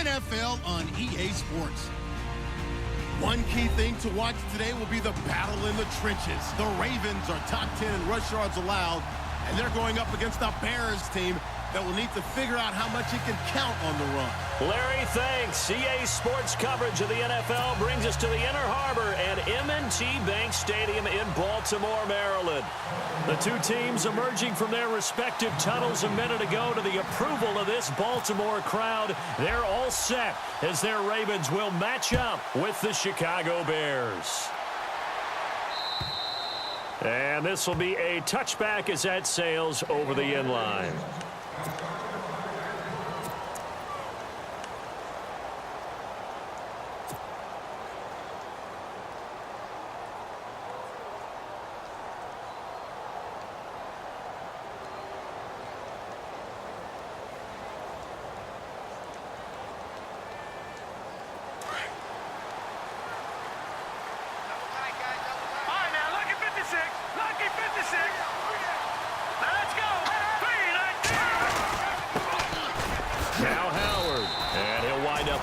NFL on EA Sports. One key thing to watch today will be the battle in the trenches. The Ravens are top 10 in rush yards allowed, and they're going up against the Bears team that will need to figure out how much it can count on the run. Larry, thanks. EA Sports coverage of the NFL brings us to the Inner Harbor and M&T Bank Stadium in Baltimore, Maryland. The two teams emerging from their respective tunnels a minute ago to the approval of this Baltimore crowd. They're all set as their Ravens will match up with the Chicago Bears. And this will be a touchback as that sails over the end line.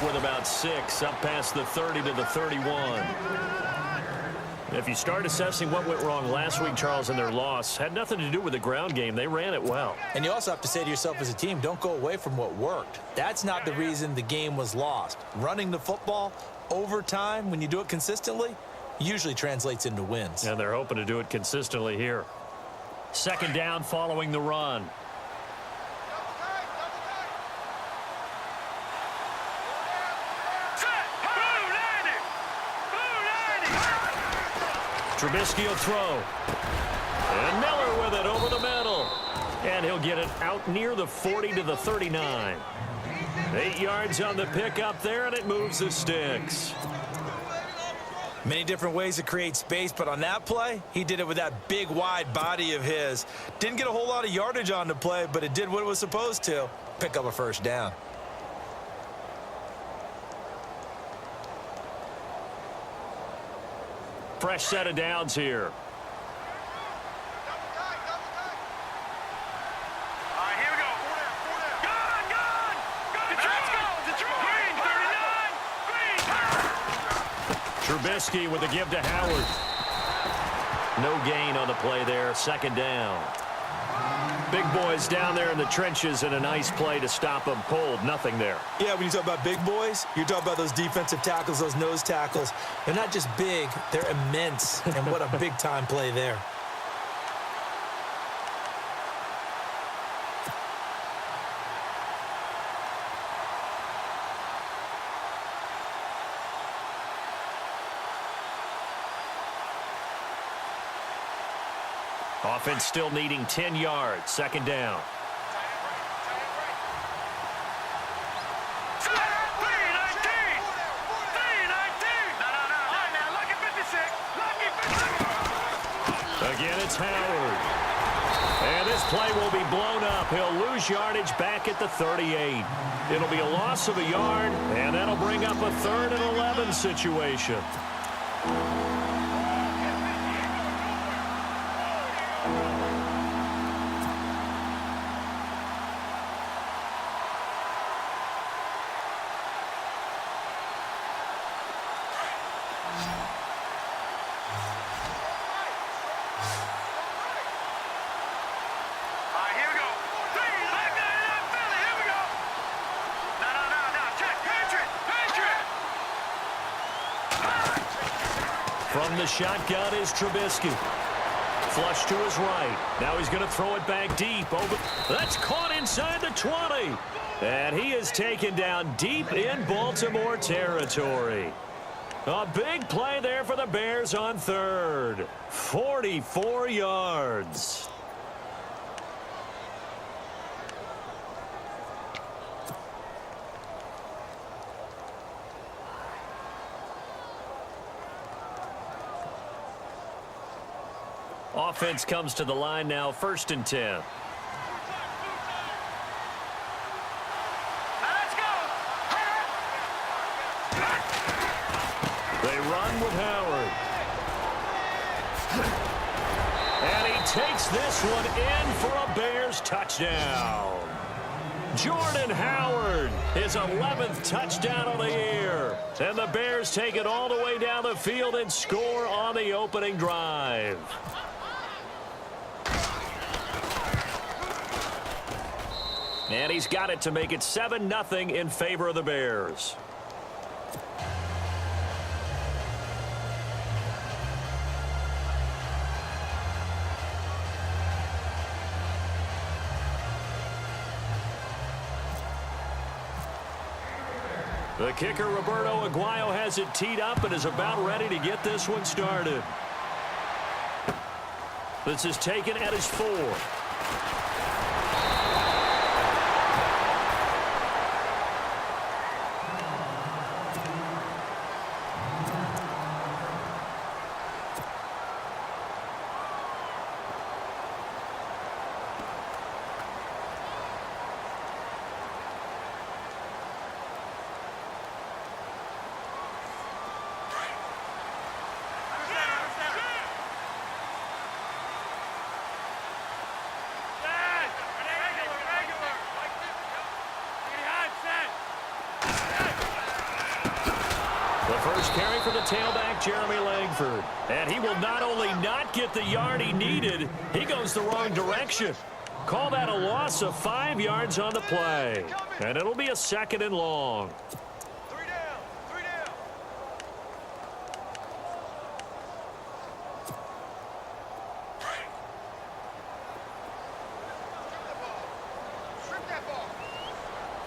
With about 6, up past the 30 to the 31. If you start assessing what went wrong last week, Charles, in their loss, had nothing to do with the ground game. They ran it well. And you also have to say to yourself as a team, don't go away from what worked. That's not the reason the game was lost. Running the football over time, when you do it consistently, usually translates into wins. And they're hoping to do it consistently here. Second down following the run. Trubisky will throw. And Miller with it over the middle. And he'll get it out near the 40 to the 39. 8 yards on the pickup there, and it moves the sticks. Many different ways to create space, but on that play, he did it with that big, wide body of his. Didn't get a whole lot of yardage on the play, but it did what it was supposed to. Pick up a first down. Fresh set of downs here. All right, here we go. Gone! Green, 39! Green! Trubisky with a give to Howard. No gain on the play there. Second down. Big boys down there in the trenches, and a nice play to stop them cold. Nothing there. Yeah, when you talk about big boys, you're talking about those defensive tackles, those nose tackles. They're not just big, they're immense. And what a big-time play there. Offense still needing 10 yards. Second down. Again, it's Howard. And this play will be blown up. He'll lose yardage back at the 38. It'll be a loss of a yard, and that'll bring up a 3rd and 11 situation. From the shotgun is Trubisky. Flush to his right. Now he's going to throw it back deep. Over. That's caught inside the 20. And he is taken down deep in Baltimore territory. A big play there for the Bears on 3rd. 44 yards. Offense comes to the line now, 1st and 10. Let's go! They run with Howard. And he takes this one in for a Bears touchdown. Jordan Howard, his 11th touchdown of the year. And the Bears take it all the way down the field and score on the opening drive. And he's got it to make it 7-0 in favor of the Bears. The kicker, Roberto Aguayo, has it teed up and is about ready to get this one started. This is taken at his 4. First carry for the tailback, Jeremy Langford. And he will not only not get the yard he needed, he goes the wrong direction. Call that a loss of 5 yards on the play. And it'll be a 2nd and long. 3 down. 3 down. Strip that ball.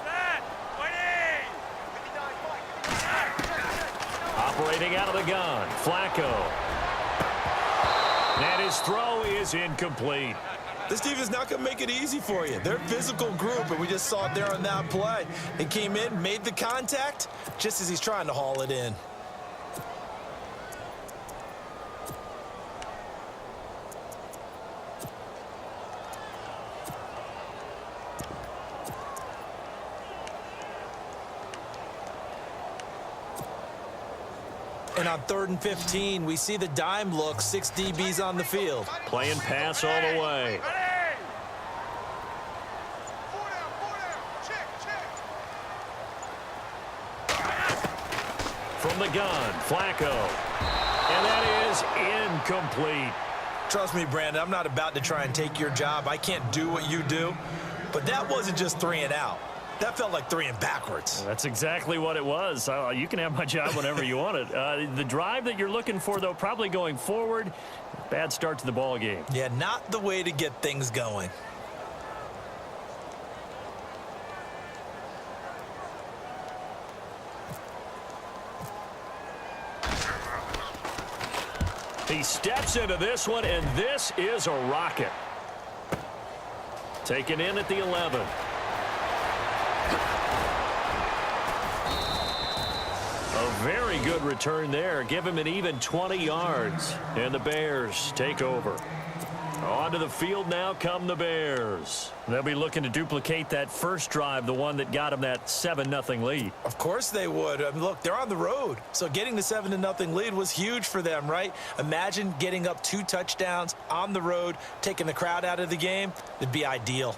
Set. Waiting. Operating out of the gun, Flacco. And his throw is incomplete. This defense is not going to make it easy for you. They're a physical group, and we just saw it there on that play. He came in, made the contact, just as he's trying to haul it in. And on 3rd and 15, we see the dime look, 6 DBs on the field. Playing pass all the way. Ready. 4 down. 4 down. Check. From the gun, Flacco. And that is incomplete. Trust me, Brandon, I'm not about to try and take your job. I can't do what you do. But that wasn't just 3 and out. That felt like 3 and backwards. That's exactly what it was. You can have my job whenever you want it. The drive that you're looking for, though, probably going forward. Bad start to the ball game. Yeah, not the way to get things going. He steps into this one, and this is a rocket. Taken in at the 11. A very good return there. Give him an even 20 yards. And the Bears take over. Onto the field now come the Bears. They'll be looking to duplicate that first drive, the one that got them that 7-0 lead. Of course they would. I mean, look, they're on the road. So getting the 7-0 lead was huge for them, right? Imagine getting up 2 touchdowns on the road, taking the crowd out of the game. It'd be ideal.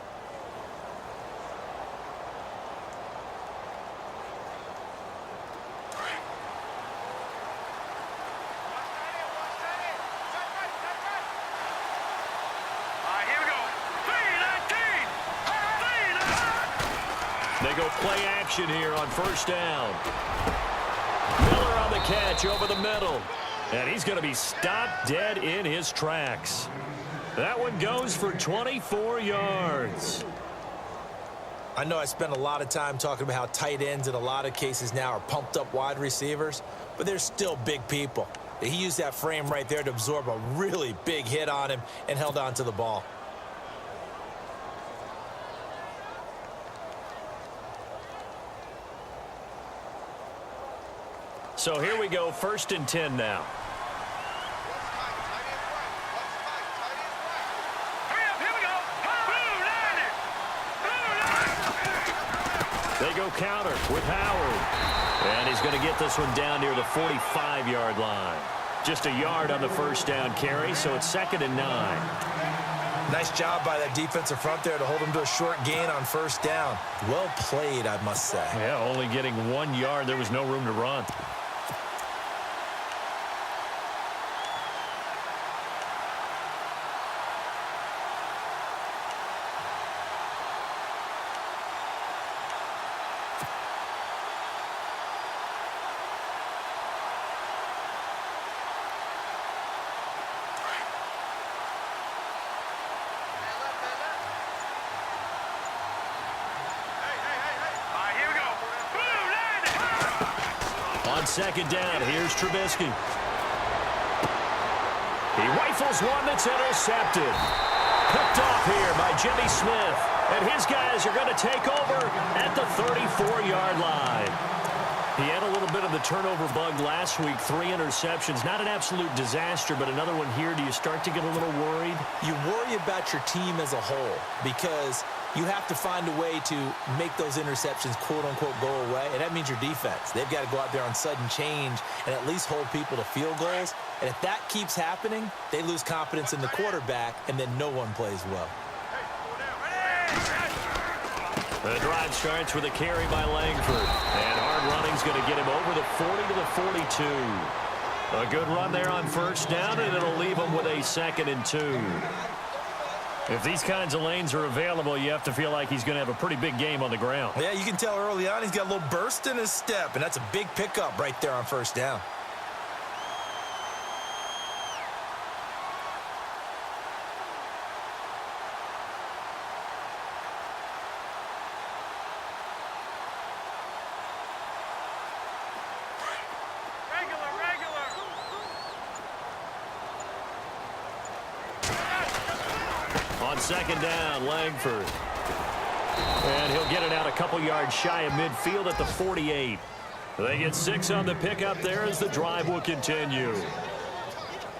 They go play action here on first down. Miller on the catch over the middle. And he's going to be stopped dead in his tracks. That one goes for 24 yards. I know I spent a lot of time talking about how tight ends in a lot of cases now are pumped up wide receivers, but they're still big people. He used that frame right there to absorb a really big hit on him and held on to the ball. So here we go, 1st and 10 now. They go counter with Howard. And he's going to get this one down near the 45-yard line. Just a yard on the first down carry, so it's 2nd and 9. Nice job by that defensive front there to hold him to a short gain on first down. Well played, I must say. Yeah, only getting 1 yard. There was no room to run. On second down, here's Trubisky. He rifles one that's intercepted. Picked off here by Jimmy Smith. And his guys are going to take over at the 34-yard line. He had a little bit of the turnover bug last week, 3 interceptions. Not an absolute disaster, but another one here. Do you start to get a little worried? You worry about your team as a whole because you have to find a way to make those interceptions, quote-unquote, go away, and that means your defense. They've got to go out there on sudden change and at least hold people to field goals. And if that keeps happening, they lose confidence in the quarterback, and then no one plays well. The drive starts with a carry by Langford. And hard running's going to get him over the 40 to the 42. A good run there on first down, and it'll leave him with a 2nd and 2. If these kinds of lanes are available, you have to feel like he's going to have a pretty big game on the ground. Yeah, you can tell early on he's got a little burst in his step, and that's a big pickup right there on first down. On second down, Langford. And he'll get it out a couple yards shy of midfield at the 48. They get 6 on the pickup there as the drive will continue.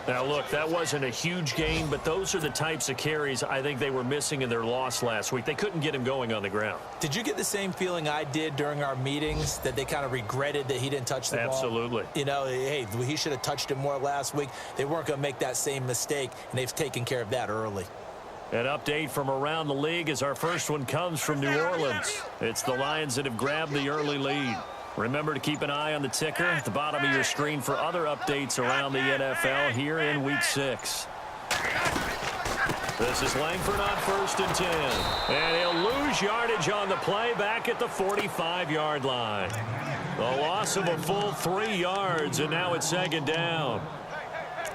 Now, look, that wasn't a huge gain, but those are the types of carries I think they were missing in their loss last week. They couldn't get him going on the ground. Did you get the same feeling I did during our meetings, that they kind of regretted that he didn't touch the ball? Absolutely. You know, hey, he should have touched it more last week. They weren't going to make that same mistake, and they've taken care of that early. An update from around the league as our first one comes from New Orleans. It's the Lions that have grabbed the early lead. Remember to keep an eye on the ticker at the bottom of your screen for other updates around the NFL here in Week 6. This is Langford on 1st and 10. And he'll lose yardage on the play back at the 45-yard line. The loss of a full 3 yards, and now it's 2nd down.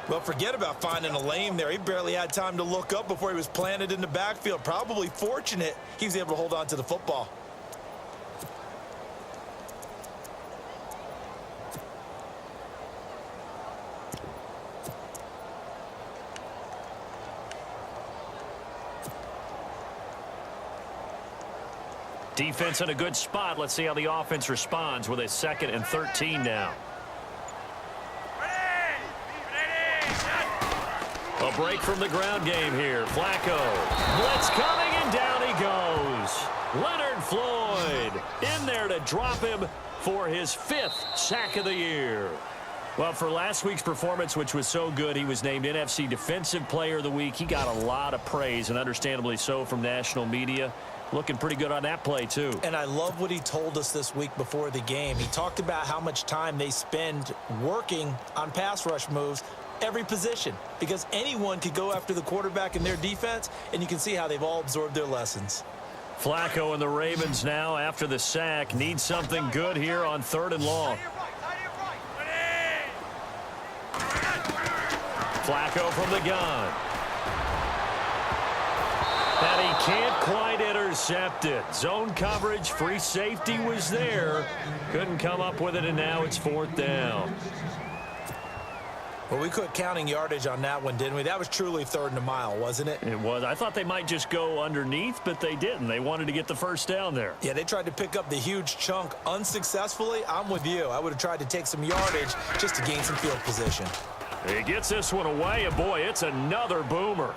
Well, forget about finding a lane there. He barely had time to look up before he was planted in the backfield. Probably fortunate he was able to hold on to the football. Defense in a good spot. Let's see how the offense responds with a 2nd and 13 now. A break from the ground game here. Flacco. Blitz coming, and down he goes. Leonard Floyd in there to drop him for his 5th sack of the year. Well, for last week's performance, which was so good, he was named NFC Defensive Player of the Week. He got a lot of praise, and understandably so, from national media. Looking pretty good on that play, too. And I love what he told us this week before the game. He talked about how much time they spend working on pass rush moves, every position, because anyone could go after the quarterback in their defense, and you can see how they've all absorbed their lessons. Flacco and the Ravens now, after the sack, need something good here on 3rd and long. Flacco from the gun. And he can't quite intercept it. Zone coverage, free safety was there. Couldn't come up with it, and now it's 4th down. Well, we quit counting yardage on that one, didn't we? That was truly 3rd and a mile, wasn't it? It was. I thought they might just go underneath, but they didn't. They wanted to get the first down there. Yeah, they tried to pick up the huge chunk unsuccessfully. I'm with you. I would have tried to take some yardage just to gain some field position. He gets this one away, and boy, it's another boomer.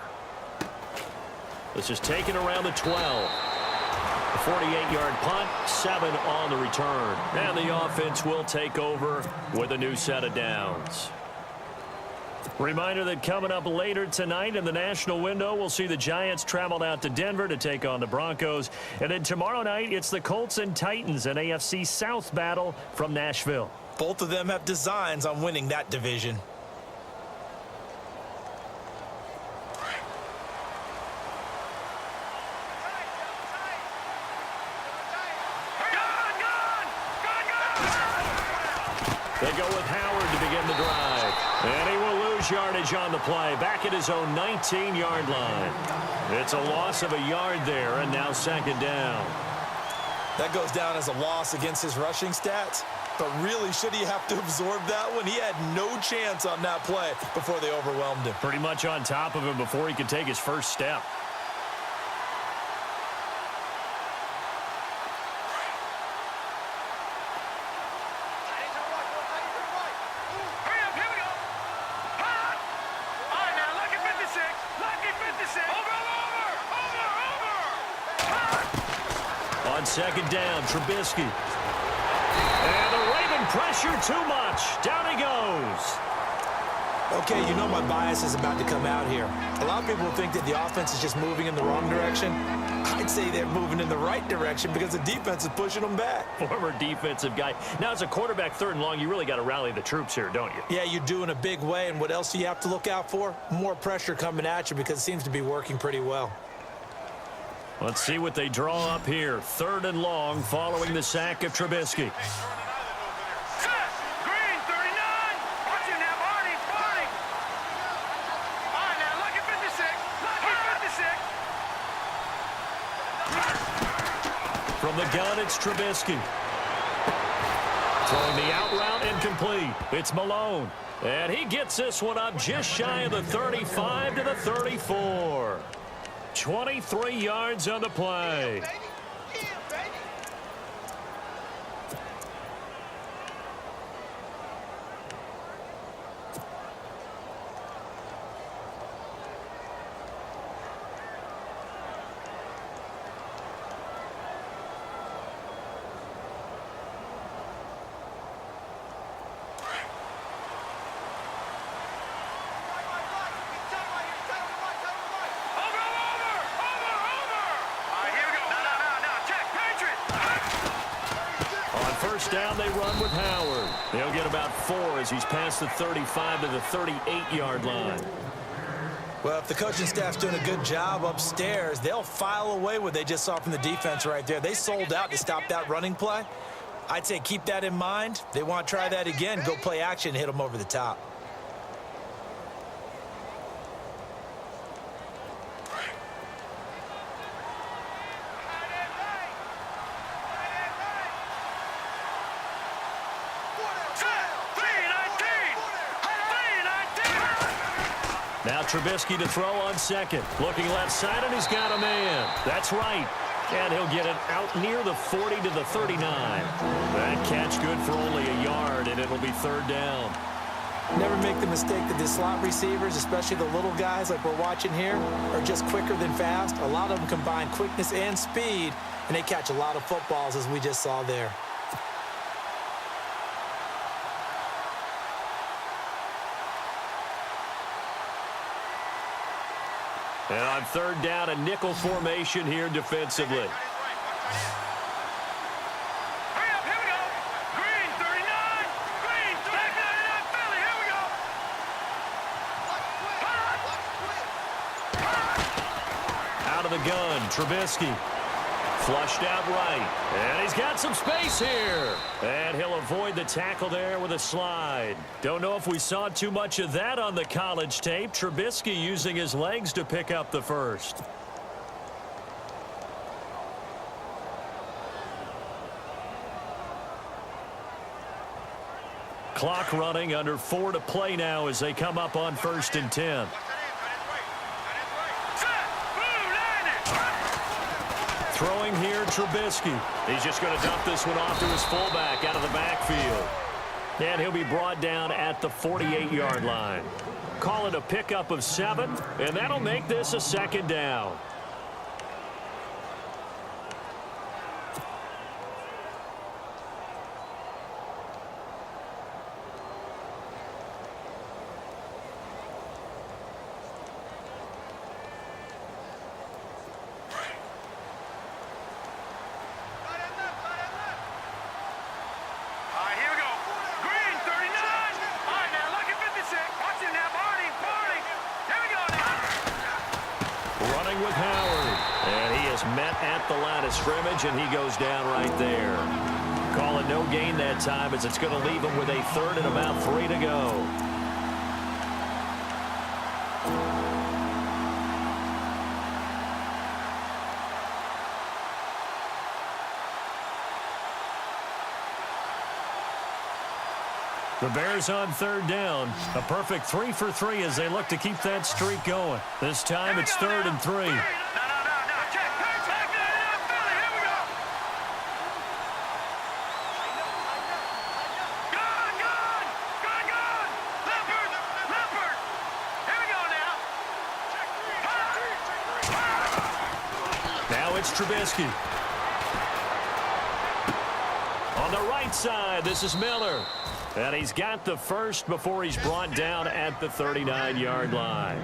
This is taken around the 12. A 48-yard punt, 7 on the return. And the offense will take over with a new set of downs. Reminder that coming up later tonight in the national window, we'll see the Giants travel out to Denver to take on the Broncos. And then tomorrow night, it's the Colts and Titans, an AFC South battle from Nashville. Both of them have designs on winning that division. They go with Howard to begin the drive. And he will lose yardage on the play, back at his own 19-yard line. It's a loss of a yard there, and now second down. That goes down as a loss against his rushing stats. But really, should he have to absorb that one? He had no chance on that play before they overwhelmed him. Pretty much on top of him before he could take his first step. On second down, Trubisky. And the Raven pressure too much. Down he goes. Okay, you know my bias is about to come out here. A lot of people think that the offense is just moving in the wrong direction. I'd say they're moving in the right direction because the defense is pushing them back. Former defensive guy. Now, as a quarterback, third and long, you really got to rally the troops here, don't you? Yeah, you do in a big way. And what else do you have to look out for? More pressure coming at you because it seems to be working pretty well. Let's see what they draw up here. Third and long following the sack of Trubisky. From the gun, it's Trubisky. Throwing the out route incomplete. It's Malone. And he gets this one up just shy of the 35 to the 34. 23 yards on the play. First down, they run with Howard. They'll get about 4 as he's past the 35 to the 38-yard line. Well, if the coaching staff's doing a good job upstairs, they'll file away what they just saw from the defense right there. They sold out to stop that running play. I'd say keep that in mind. They want to try that again, go play action, and hit them over the top. Now Trubisky to throw on second. Looking left side, and he's got a man. That's right. And he'll get it out near the 40 to the 39. That catch good for only a yard, and it'll be third down. Never make the mistake that the slot receivers, especially the little guys like we're watching here, are just quicker than fast. A lot of them combine quickness and speed, and they catch a lot of footballs, as we just saw there. And on third down, a nickel formation here defensively. Hurry up, here we go. Green, 39. Green, 39, Philly, here we go. Out of the gun, Trubisky. Flushed out right. And he's got some space here. And he'll avoid the tackle there with a slide. Don't know if we saw too much of that on the college tape. Trubisky using his legs to pick up the first. Clock running, under 4 to play now as they come up on 1st and 10. Throwing here, Trubisky. He's just going to dump this one off to his fullback out of the backfield. And he'll be brought down at the 48-yard line. Call it a pickup of 7, and that'll make this a second down. set at the line of scrimmage, and he goes down right there. Call it no gain that time as it's going to leave him with a third and about 3 to go. The Bears on third down. A perfect 3 for 3 as they look to keep that streak going. This time it's 3rd and 3. No. Check. Madden NFL Philly. Here we go. Gone. Leopard. Here we go now. Now it's Trubisky. On the right side, this is Miller. And he's got the first before he's brought down at the 39-yard line.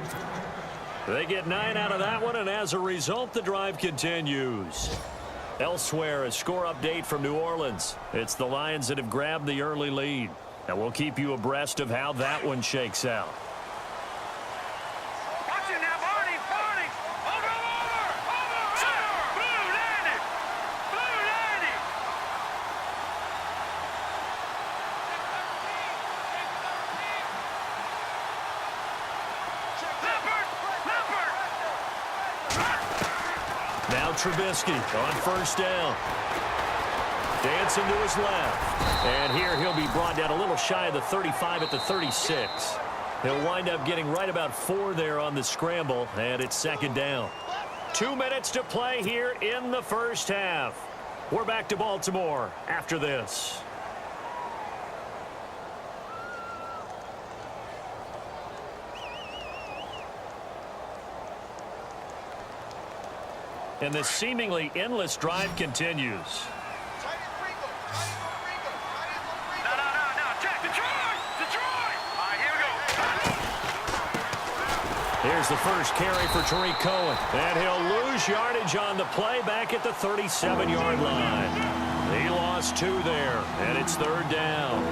They get 9 out of that one, and as a result, the drive continues. Elsewhere, a score update from New Orleans. It's the Lions that have grabbed the early lead. And we'll keep you abreast of how that one shakes out. Watch it now, Barney. Over. Center. Blue landed. Now Trubisky on first down. Dancing to his left. And here he'll be brought down a little shy of the 35 at the 36. He'll wind up getting right about 4 there on the scramble, and it's 2nd down. 2 minutes to play here in the first half. We're back to Baltimore after this. And the seemingly endless drive continues. No. Check. Detroit. All right, here we go. Here's the first carry for Tariq Cohen. And he'll lose yardage on the play back at the 37-yard line. He lost 2 there, and it's 3rd down.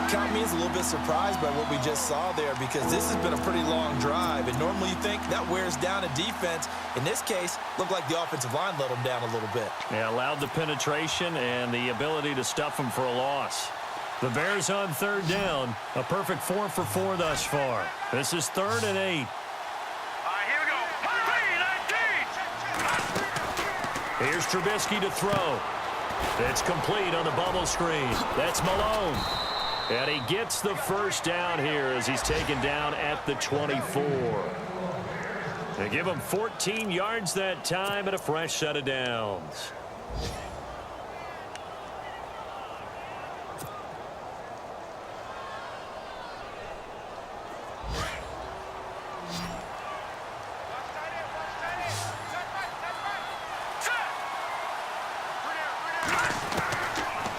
Count me as a little bit surprised by what we just saw there, because this has been a pretty long drive, and normally you think that wears down a defense. In this case, looked like the offensive line let them down a little bit. Yeah, allowed the penetration and the ability to stuff them for a loss. The Bears on 3rd down, a perfect 4 for 4 thus far. This is 3rd and 8. All right, here we go. 3-19. Here's Trubisky to throw. It's complete on the bubble screen. That's Malone. And he gets the first down here as he's taken down at the 24. They give him 14 yards that time and a fresh set of downs.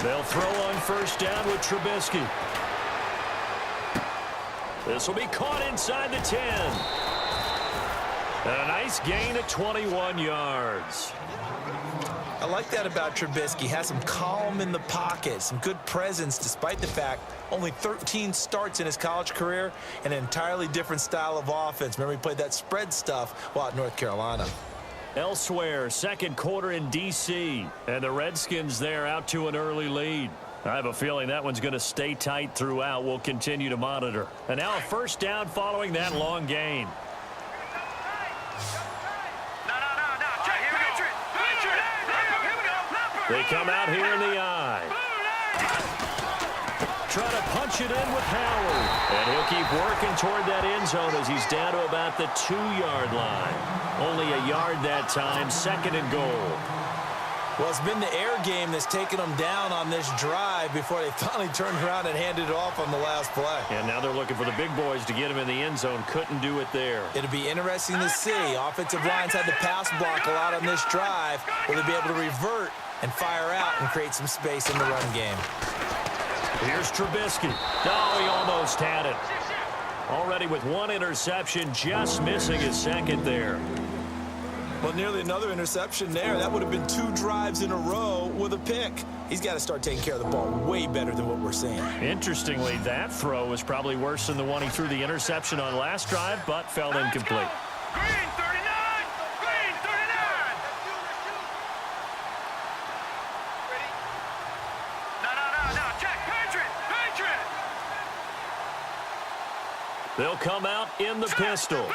They'll throw on first down with Trubisky. This will be caught inside the 10. And a nice gain at 21 yards. I like that about Trubisky. Has some calm in the pocket, some good presence, despite the fact only 13 starts in his college career, and an entirely different style of offense. Remember, he played that spread stuff while at North Carolina. Elsewhere, 2nd quarter in D.C., and the Redskins there out to an early lead. I have a feeling that one's going to stay tight throughout. We'll continue to monitor. And now a first down following that long gain. No. Check. Here we go. They come out here in the eye. Try to punch it in with Howard. And he'll keep working toward that end zone as he's down to about the 2-yard line. Only a yard that time, 2nd and goal. Well, it's been the air game that's taken them down on this drive before they finally turned around and handed it off on the last play. And now they're looking for the big boys to get him in the end zone. Couldn't do it there. It'll be interesting to see. Offensive lines had to pass block a lot on this drive. Will they be able to revert and fire out and create some space in the run game? Here's Trubisky. Oh, he almost had it. Already with 1 interception, just missing his 2nd there. Well, nearly another interception there. That would have been 2 drives in a row with a pick. He's got to start taking care of the ball way better than what we're seeing. Interestingly, that throw was probably worse than the one he threw the interception on last drive, but fell incomplete. Green 39. Now, check. Patriot. Patriot. They'll come out in the pistol.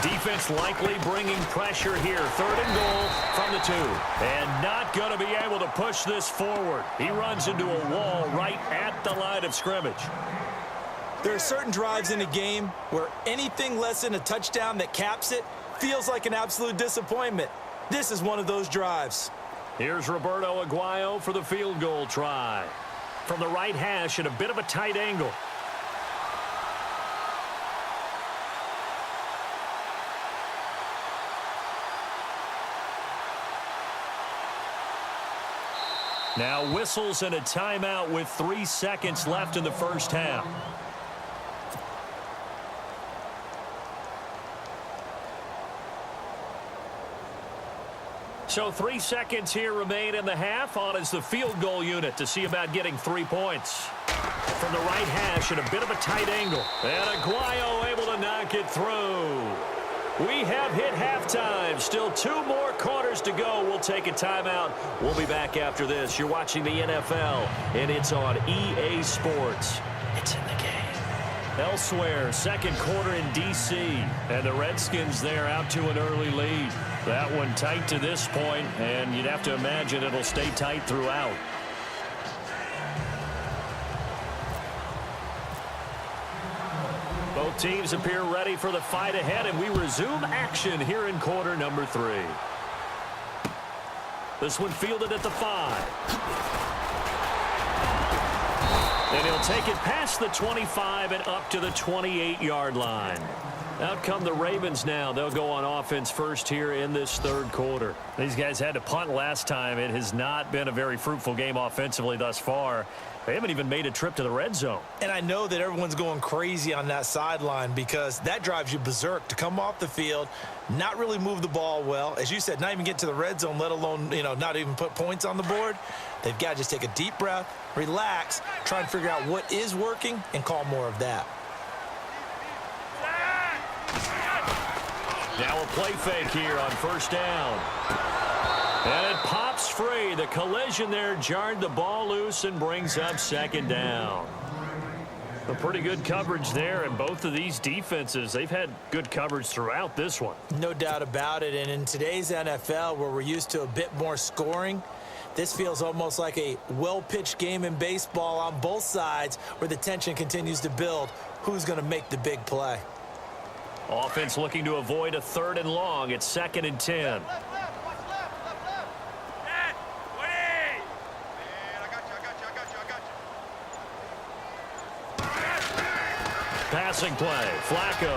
Defense likely bringing pressure here. 3rd and goal from the 2. And not going to be able to push this forward. He runs into a wall right at the line of scrimmage. There are certain drives in a game where anything less than a touchdown that caps it feels like an absolute disappointment. This is one of those drives. Here's Roberto Aguayo for the field goal try. From the right hash at a bit of a tight angle. Now whistles and a timeout with 3 seconds left in the first half. So 3 seconds here remain in the half. On is the field goal unit to see about getting 3 points. From the right hash at a bit of a tight angle. And Aguayo able to knock it through. We have hit halftime. Still 2 more quarters to go. We'll take a timeout. We'll be back after this. You're watching the NFL, and it's on EA Sports. It's in the game. Elsewhere, second quarter in D.C., and the Redskins there out to an early lead. That one tight to this point, and you'd have to imagine it'll stay tight throughout. Both teams appear ready for the fight ahead, and we resume action here in quarter number 3. This one fielded at the 5. And he'll take it past the 25 and up to the 28-yard line. Out come the Ravens now. They'll go on offense first here in this 3rd quarter. These guys had to punt last time. It has not been a very fruitful game offensively thus far. They haven't even made a trip to the red zone. And I know that everyone's going crazy on that sideline because that drives you berserk to come off the field, not really move the ball well. As you said, not even get to the red zone, let alone, not even put points on the board. They've got to just take a deep breath, relax, try and figure out what is working, and call more of that. Now a play fake here on first down. And it pops free. The collision there jarred the ball loose and brings up second down. A pretty good coverage there, and both of these defenses, they've had good coverage throughout this one. No doubt about it, and in today's NFL, where we're used to a bit more scoring, this feels almost like a well-pitched game in baseball on both sides where the tension continues to build. Who's going to make the big play? Offense looking to avoid a 3rd and long. It's 2nd and 10. Passing play, Flacco.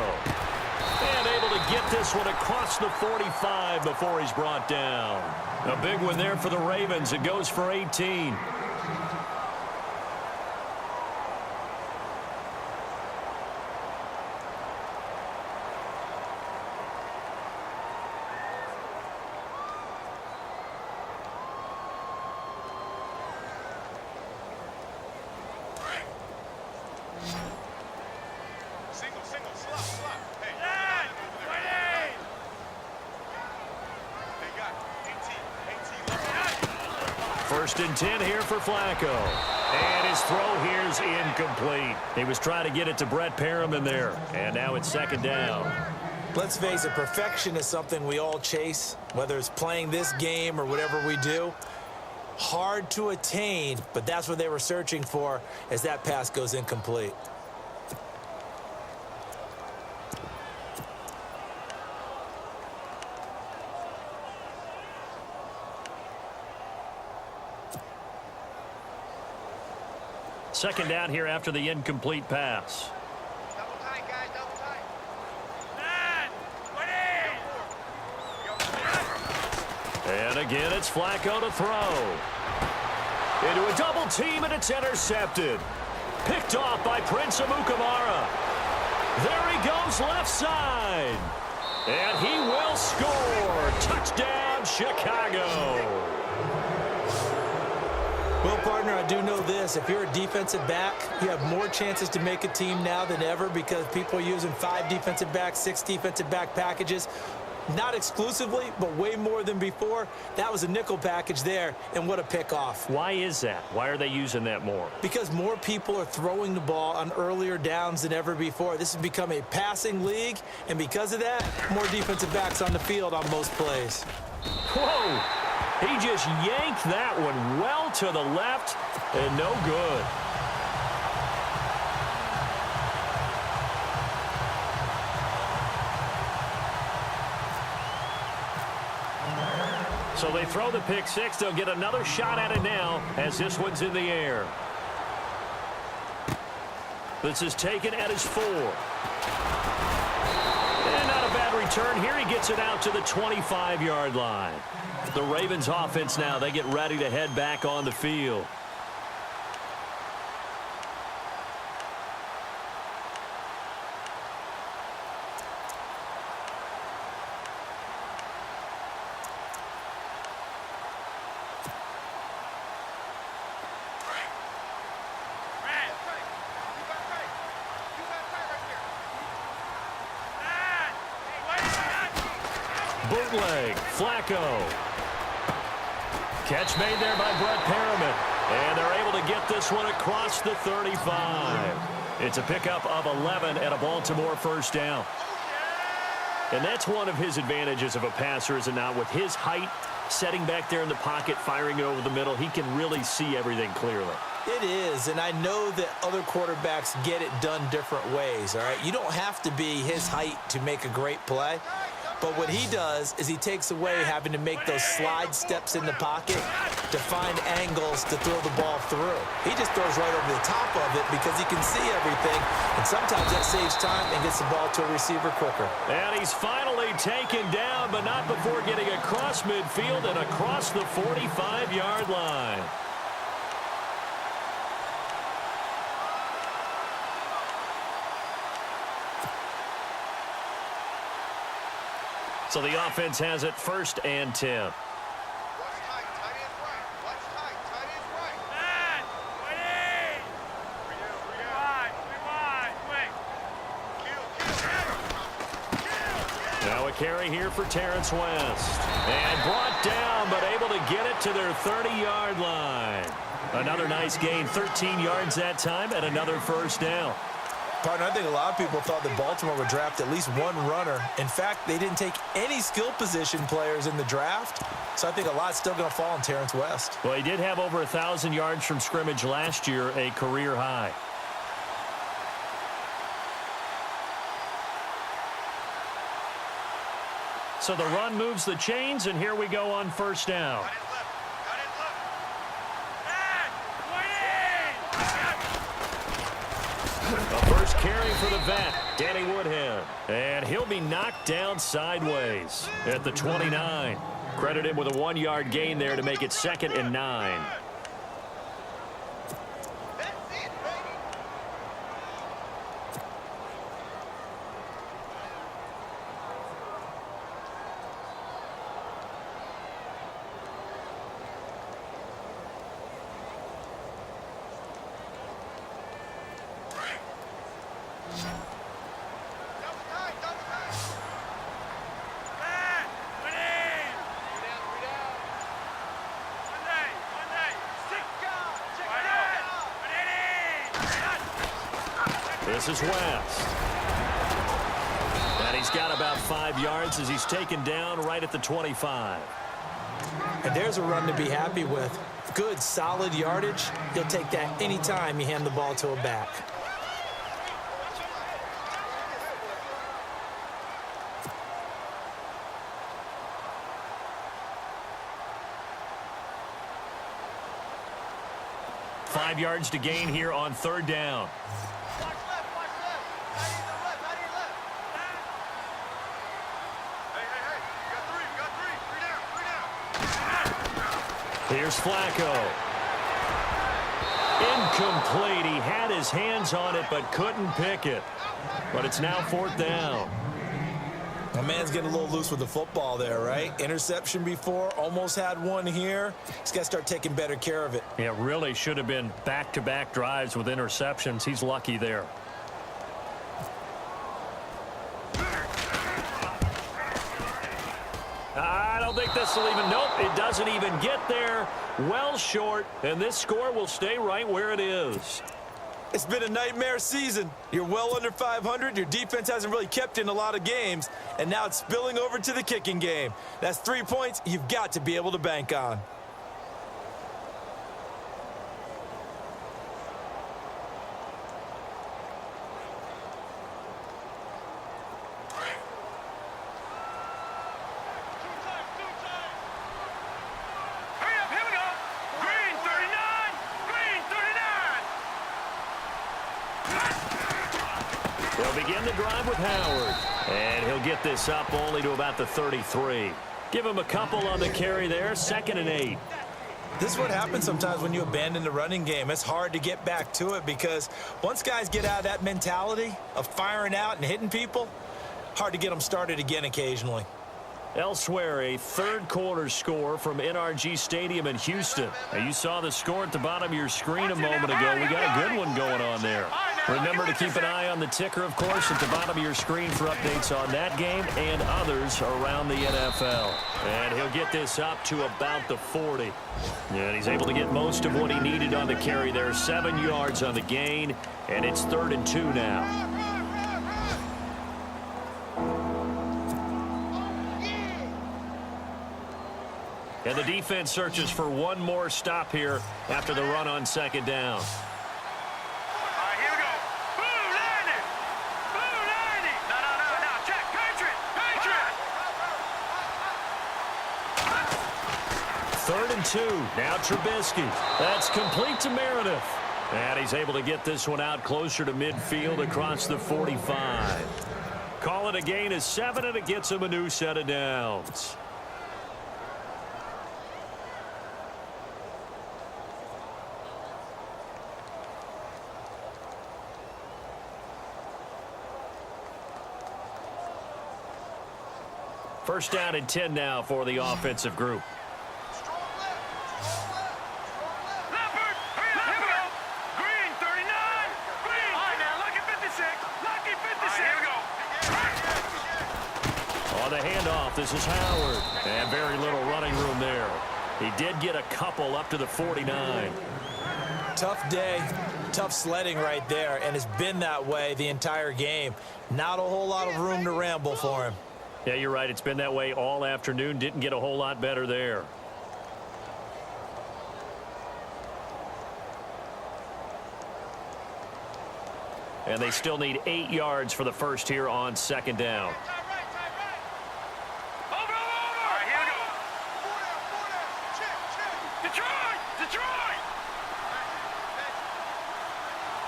And able to get this one across the 45 before he's brought down. A big one there for the Ravens. It goes for 18. First and 10 here for Flacco. And his throw here's incomplete. He was trying to get it to Brett Perriman there. And now it's 2nd down. Let's face it, perfection is something we all chase, whether it's playing this game or whatever we do. Hard to attain, but that's what they were searching for as that pass goes incomplete. Second down here after the incomplete pass. Double tight, guys, double tight. And again, it's Flacco to throw. Into a double team, and it's intercepted. Picked off by Prince Amukamara. There he goes left side. And he will score. Touchdown, Chicago. Well, partner, I do know this. If you're a defensive back, you have more chances to make a team now than ever because people are using 5 defensive backs, 6 defensive back packages. Not exclusively, but way more than before. That was a nickel package there, and what a pickoff. Why is that? Why are they using that more? Because more people are throwing the ball on earlier downs than ever before. This has become a passing league, and because of that, more defensive backs on the field on most plays. Whoa! He just yanked that one well to the left, and no good. So they throw the pick six. They'll get another shot at it now as this one's in the air. This is taken at his 4. And not a bad return here. He gets it out to the 25-yard line. The Ravens offense now, they get ready to head back on the field. Bootleg, Flacco. Catch made there by Brett Perriman. And they're able to get this one across the 35. It's a pickup of 11 and a Baltimore first down. And that's one of his advantages of a passer, is it not? With his height, setting back there in the pocket, firing it over the middle, he can really see everything clearly. It is, and I know that other quarterbacks get it done different ways, all right? You don't have to be his height to make a great play. But what he does is he takes away having to make those slide steps in the pocket to find angles to throw the ball through. He just throws right over the top of it because he can see everything, and sometimes that saves time and gets the ball to a receiver quicker. And he's finally taken down, but not before getting across midfield and across the 45-yard line. So the offense has it 1st and 10. Now a carry here for Terrence West. And brought down, but able to get it to their 30-yard line. Another nice gain, 13 yards that time, and another first down. Partner, I think a lot of people thought that Baltimore would draft at least one runner. In fact, they didn't take any skill position players in the draft. So I think a lot's still going to fall on Terrence West. Well, he did have over 1,000 yards from scrimmage last year, a career high. So the run moves the chains, and here we go on first down. First carry for the vet, Danny Woodhead. And he'll be knocked down sideways at the 29. Credit him with a 1-yard gain there to make it 2nd and 9. This is West. And he's got about 5 yards as he's taken down right at the 25. And there's a run to be happy with. Good, solid yardage. He'll take that anytime you hand the ball to a back. Five yards to gain here on 3rd down. Here's Flacco. Incomplete. He had his hands on it but couldn't pick it. But it's now 4th down. My man's getting a little loose with the football there, right? Interception before, almost had one here. He's got to start taking better care of it. Yeah, really should have been back-to-back drives with interceptions. He's lucky there. don't think this will even, nope, it doesn't even get there. Well short, and this score will stay right where it is. It's been a nightmare season. You're well under 500. Your defense hasn't really kept in a lot of games, and now it's spilling over to the kicking game. That's 3 points you've got to be able to bank on. They'll begin the drive with Howard. And he'll get this up only to about the 33. Give him a couple on the carry there, 2nd and 8. This is what happens sometimes when you abandon the running game. It's hard to get back to it because once guys get out of that mentality of firing out and hitting people, hard to get them started again occasionally. Elsewhere, a third-quarter score from NRG Stadium in Houston. Now, you saw the score at the bottom of your screen a moment ago. We got a good one going on there. Remember to keep an eye on the ticker, of course, at the bottom of your screen for updates on that game and others around the NFL. And he'll get this up to about the 40. And he's able to get most of what he needed on the carry there. 7 yards on the gain, and it's 3rd and 2 now. And the defense searches for one more stop here after the run on 2nd down. All right, here we go. Boom, landing. Boom, landing. No. Check. Patriot. 3rd and 2. Now Trubisky. That's complete to Meredith. And he's able to get this one out closer to midfield across the 45. Call it a gain of 7, and it gets him a new set of downs. First down and 10 now for the offensive group. Leopard. Here we go. Green, 39. Green. All right, now, lucky 56. Lucky 56. Here we go. On the handoff, this is Howard. And very little running room there. He did get a couple up to the 49. Tough day, tough sledding right there, and it's been that way the entire game. Not a whole lot of room to ramble for him. Yeah, you're right. It's been that way all afternoon. Didn't get a whole lot better there. And they still need 8 yards for the first here on 2nd down. Over. All right, here we go. Detroit.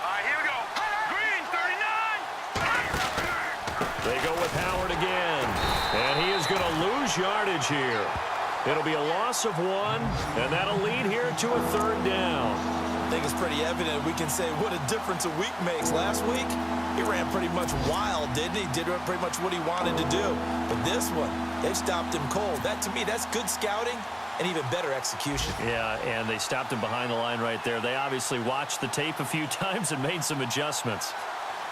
All right, here we go. Green, 39. They go with Howard again. And he is going to lose yardage here. It'll be a loss of 1, and that'll lead here to a 3rd down. I think it's pretty evident. We can say what a difference a week makes. Last week, he ran pretty much wild, didn't he? Did pretty much what he wanted to do. But this one, they stopped him cold. That, to me, that's good scouting and even better execution. Yeah, and they stopped him behind the line right there. They obviously watched the tape a few times and made some adjustments.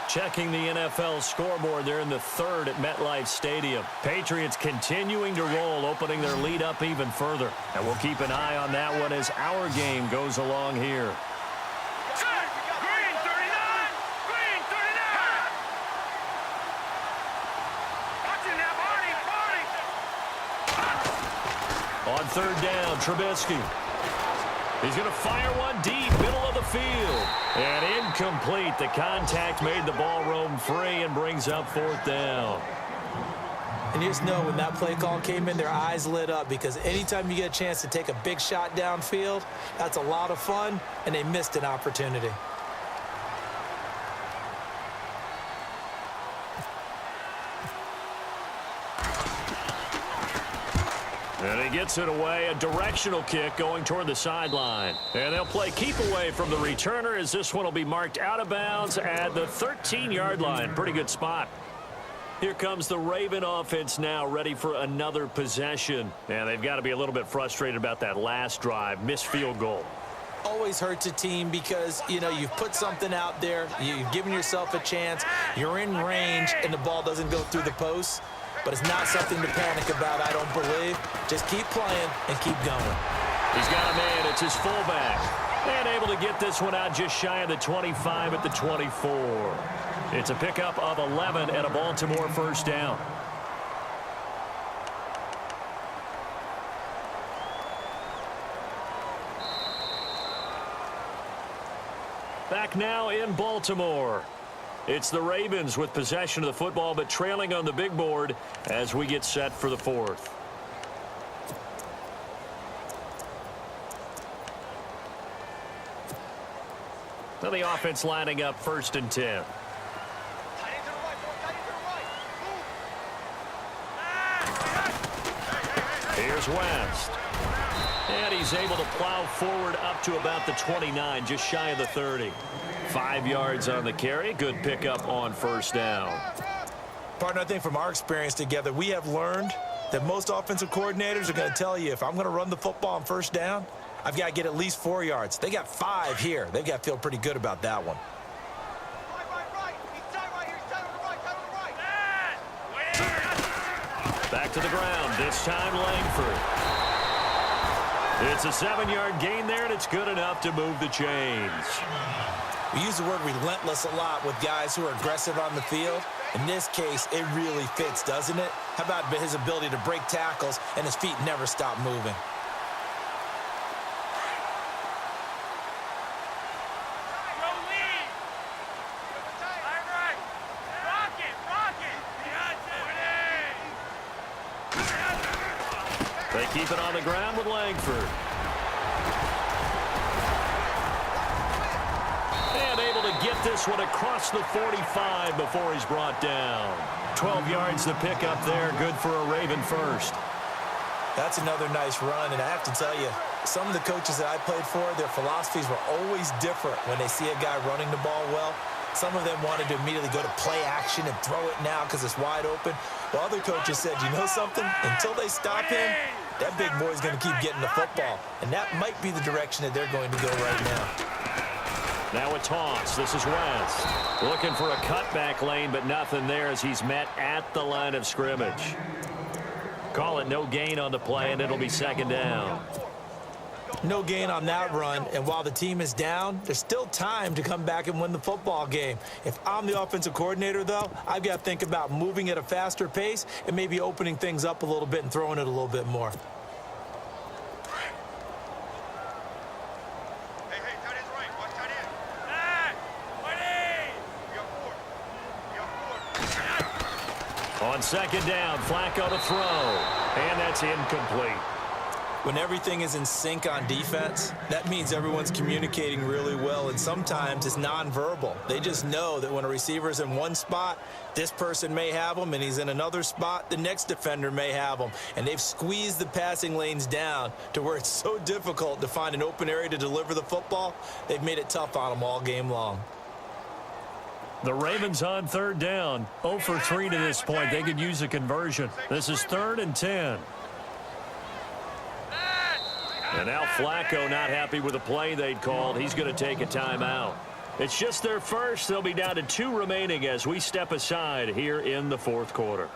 Checking the NFL scoreboard there in the 3rd at MetLife Stadium. Patriots continuing to roll, opening their lead up even further. And we'll keep an eye on that one as our game goes along here. Green, 39. Green, 39. Watching that, Barney. On 3rd down, Trubisky. He's going to fire one deep, middle of the field. And incomplete. The contact made the ball roam free and brings up 4th down. And you just know when that play call came in, their eyes lit up because anytime you get a chance to take a big shot downfield, that's a lot of fun, and they missed an opportunity. And he gets it away, a directional kick going toward the sideline. And they'll play keep away from the returner as this one will be marked out of bounds at the 13-yard line. Pretty good spot. Here comes the Raven offense now, ready for another possession. And they've got to be a little bit frustrated about that last drive, missed field goal. Always hurts a team because, you know, you've put something out there, you've given yourself a chance, you're in range, and the ball doesn't go through the post. but it's not something to panic about, I don't believe. Just keep playing and keep going. He's got a man. It's his fullback. And able to get this one out just shy of the 25 at the 24. It's a pickup of 11 and a Baltimore first down. Back now in Baltimore. It's the Ravens with possession of the football, but trailing on the big board as we get set for the fourth. Now the offense lining up 1st and 10. Here's West. And he's able to plow forward up to about the 29, just shy of the 30. 5 yards on the carry. Good pickup on first down. Partner, I think from our experience together, we have learned that most offensive coordinators are going to tell you, if I'm going to run the football on first down, I've got to get at least 4 yards. They got 5 here. They've got to feel pretty good about that one. Back to the ground. This time Langford. It's a 7-yard gain there, and it's good enough to move the chains. We use the word relentless a lot with guys who are aggressive on the field. In this case, it really fits, doesn't it? How about his ability to break tackles and his feet never stop moving? They keep it on the ground with Langford. And able to get this one across the 45 before he's brought down. 12 yards to pick up there. Good for a Raven first. That's another nice run, and I have to tell you, some of the coaches that I played for, their philosophies were always different when they see a guy running the ball well. Some of them wanted to immediately go to play action and throw it now because it's wide open. While other coaches said, you know something? Until they stop him, that big boy's going to keep getting the football. And that might be the direction that they're going to go right now. Now a toss. This is West. Looking for a cutback lane, but nothing there as he's met at the line of scrimmage. Call it no gain on the play, and it'll be 2nd down. No gain on that run, and while the team is down, there's still time to come back and win the football game. If I'm the offensive coordinator, though, I've got to think about moving at a faster pace and maybe opening things up a little bit and throwing it a little bit more. On 2nd down, Flacco to throw, and that's incomplete. When everything is in sync on defense, that means everyone's communicating really well, and sometimes it's nonverbal. They just know that when a receiver's in one spot, this person may have him, and he's in another spot, the next defender may have him. And they've squeezed the passing lanes down to where it's so difficult to find an open area to deliver the football. They've made it tough on them all game long. The Ravens on 3rd down. 0 for 3 to this point. They could use a conversion. This is 3rd and 10. And now Flacco not happy with the play they'd called. He's going to take a timeout. It's just their first. They'll be down to 2 remaining as we step aside here in the 4th quarter.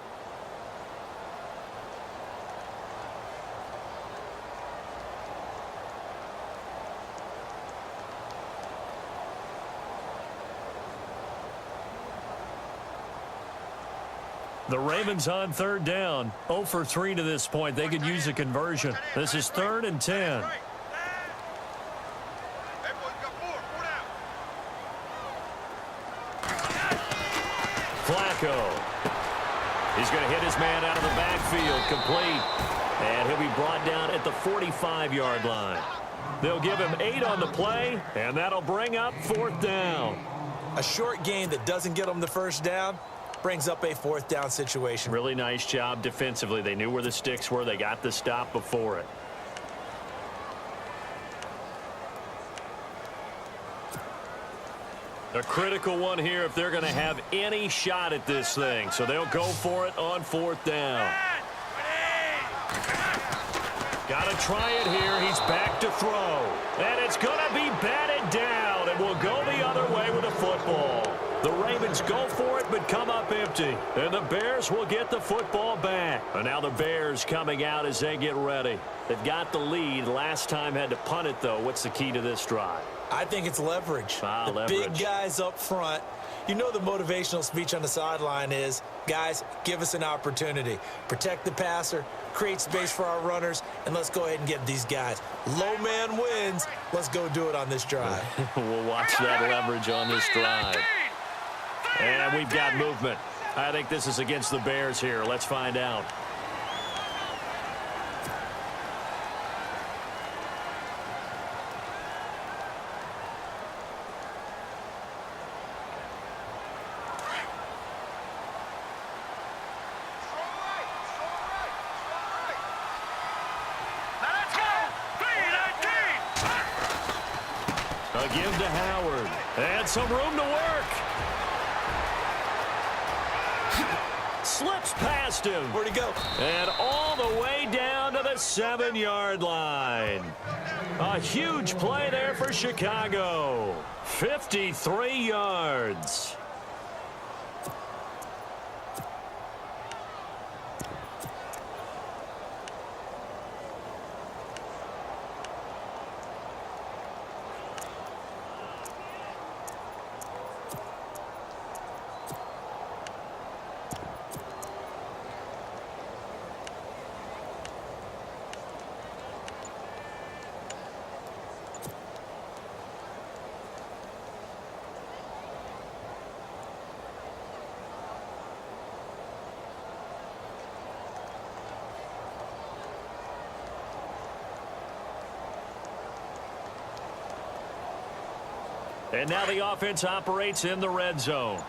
The Ravens on 3rd down. 0 for 3 to this point. They could use a conversion. This is 3rd and 10. Flacco. He's going to hit his man out of the backfield. Complete. And he'll be brought down at the 45-yard line. They'll give him 8 on the play, and that'll bring up 4th down. A short gain that doesn't get them the first down brings up a 4th down situation. Really nice job defensively. They knew where the sticks were. They got the stop before it. A critical one here if they're going to have any shot at this thing. So they'll go for it on 4th down. Got to try it here. He's back to throw. And it's going to be batted down. And will go the other way with the football. The Ravens Ravens go for it but come up empty. And the Bears will get the football back. And now the Bears coming out as they get ready. They've got the lead. Last time had to punt it, though. What's the key to this drive? I think it's leverage. The big guys up front. You know the motivational speech on the sideline is, guys, give us an opportunity. Protect the passer, create space for our runners, and let's go ahead and get these guys. Low man wins. Let's go do it on this drive. We'll watch that leverage on this drive. And we've got movement. I think this is against the Bears here. Let's find out. A give to Howard. And some room to work. Slips past him. Where'd he go? And all the way down to the 7-yard line. A huge play there for Chicago. 53 yards. And now the offense operates in the red zone.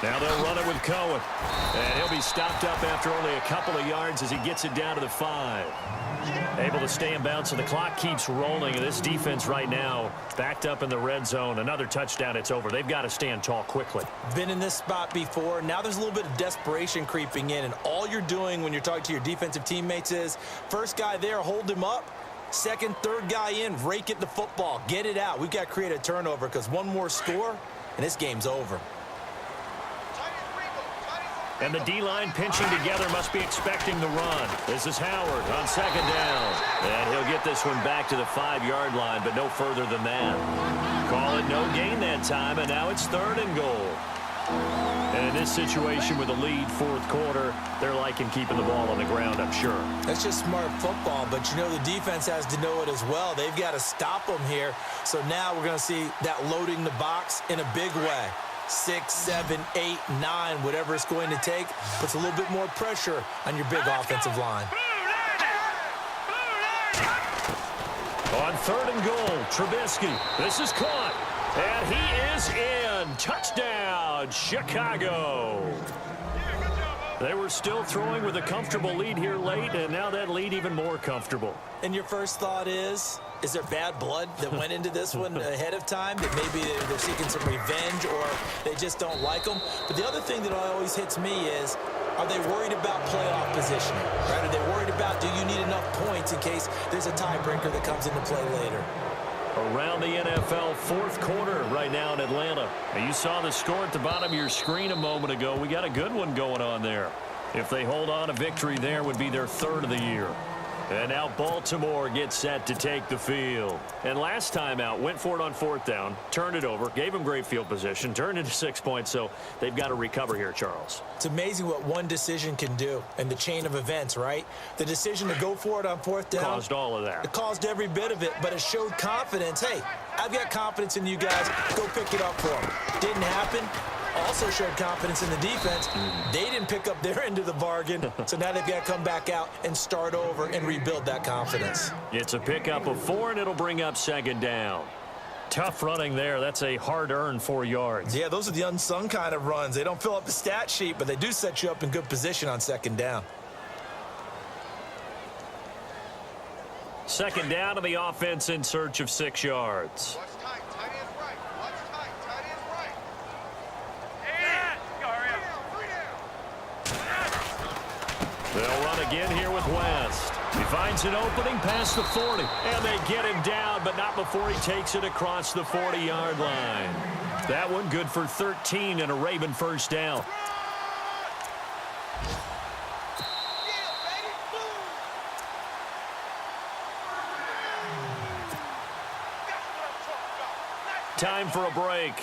Now they'll run it with Cohen. And he'll be stopped up after only a couple of yards as he gets it down to the 5. Able to stay in bounds, so the clock keeps rolling. And this defense right now backed up in the red zone. Another touchdown, it's over. They've got to stand tall quickly. Been in this spot before. Now there's a little bit of desperation creeping in. And all you're doing when you're talking to your defensive teammates is, first guy there, hold him up. Second, third guy in, rake it the football. Get it out. We've got to create a turnover because one more score, and this game's over. And the D-line pinching together must be expecting the run. This is Howard on second down. And he'll get this one back to the 5-yard line, but no further than that. Call it no gain that time, and now it's 3rd and goal. And in this situation with a lead 4th quarter, they're liking keeping the ball on the ground, I'm sure. That's just smart football, but you know the defense has to know it as well. They've got to stop them here. So now we're going to see that loading the box in a big way. 6, 7, 8, 9, whatever it's going to take, puts a little bit more pressure on your big offensive line. On 3rd and goal, Trubisky. This is caught. And he is in. Touchdown, Chicago. They were still throwing with a comfortable lead here late, and now that lead even more comfortable. And your first thought is there bad blood that went into this one ahead of time, that maybe they're seeking some revenge or they just don't like them? But the other thing that always hits me is, are they worried about playoff positioning? Right? Are they worried about, do you need enough points in case there's a tiebreaker that comes into play later? Around the NFL 4th quarter right now in Atlanta. And you saw the score at the bottom of your screen a moment ago. We got a good one going on there. If they hold on, a victory there would be their 3rd of the year. And now Baltimore gets set to take the field. And last time out, went for it on 4th down, turned it over, gave them great field position, turned into 6 points, so they've got to recover here, Charles. It's amazing what one decision can do in the chain of events, right? The decision to go for it on 4th down caused all of that. It caused every bit of it, but it showed confidence. Hey, I've got confidence in you guys. Go pick it up for them. Didn't happen. Also showed confidence in the defense. They didn't pick up their end of the bargain, so now they've got to come back out and start over and rebuild that confidence. It's a pickup of 4, and it'll bring up 2nd down. Tough running there. That's a hard-earned 4 yards. Yeah, those are the unsung kind of runs. They don't fill up the stat sheet, but they do set you up in good position on 2nd down. 2nd down to the offense in search of 6 yards. They'll run again here with West. He finds an opening past the 40, and they get him down, but not before he takes it across the 40-yard line. That one good for 13 and a Raven first down. Time for a break.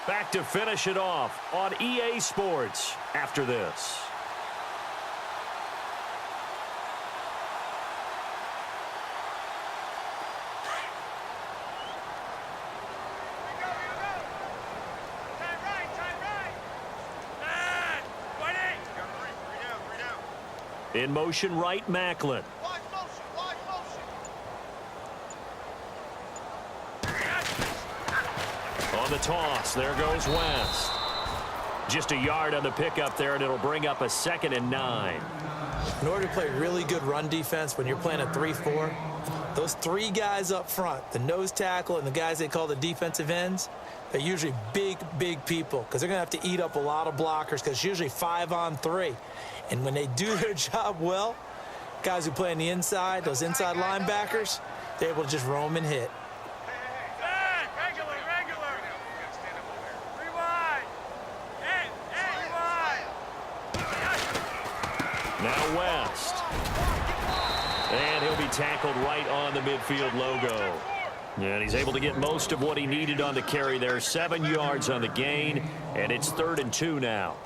Back to finish it off on EA Sports after this. In motion right, Macklin. On the toss, there goes West. Just a yard on the pickup there, and it'll bring up a 2nd and 9. In order to play really good run defense when you're playing a 3-4, those 3 guys up front, the nose tackle and the guys they call the defensive ends, they're usually big people because they're going to have to eat up a lot of blockers because it's usually 5-on-3. And when they do their job well, guys who play on the inside, those inside linebackers, they're able to just roam and hit. Now West. And he'll be tackled right on the midfield logo. And he's able to get most of what he needed on the carry there. 7 yards on the gain, and it's 3rd and 2 now.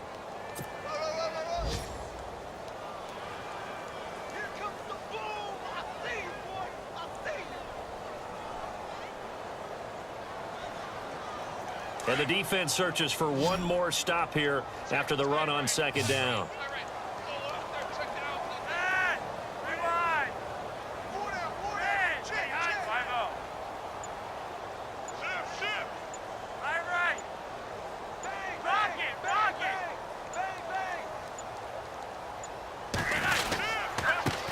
And the defense searches for one more stop here after the run on 2nd down.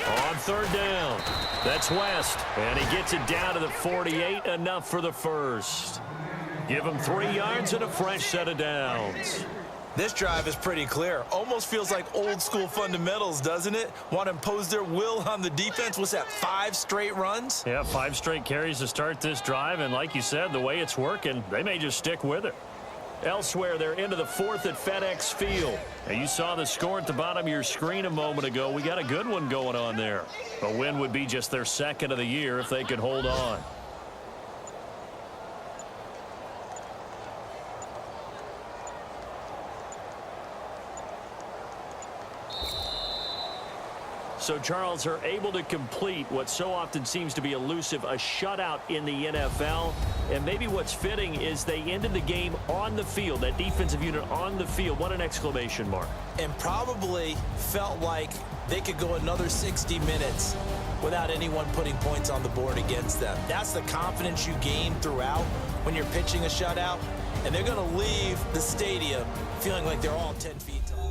On 3rd down, that's West, and he gets it down to the 48, enough for the first. Give him 3 yards and a fresh set of downs. This drive is pretty clear. Almost feels like old school fundamentals, doesn't it? Want to impose their will on the defense. What's that, 5 straight runs? Yeah, 5 straight carries to start this drive, and like you said, the way it's working, they may just stick with it. Elsewhere, they're into the 4th at FedEx Field. And you saw the score at the bottom of your screen a moment ago. We got a good one going on there. A win would be just their 2nd of the year if they could hold on. So Charles are able to complete what so often seems to be elusive, a shutout in the NFL. And maybe what's fitting is they ended the game on the field, that defensive unit on the field. What an exclamation mark. And probably felt like they could go another 60 minutes without anyone putting points on the board against them. That's the confidence you gain throughout when you're pitching a shutout. And they're going to leave the stadium feeling like they're all 10 feet tall.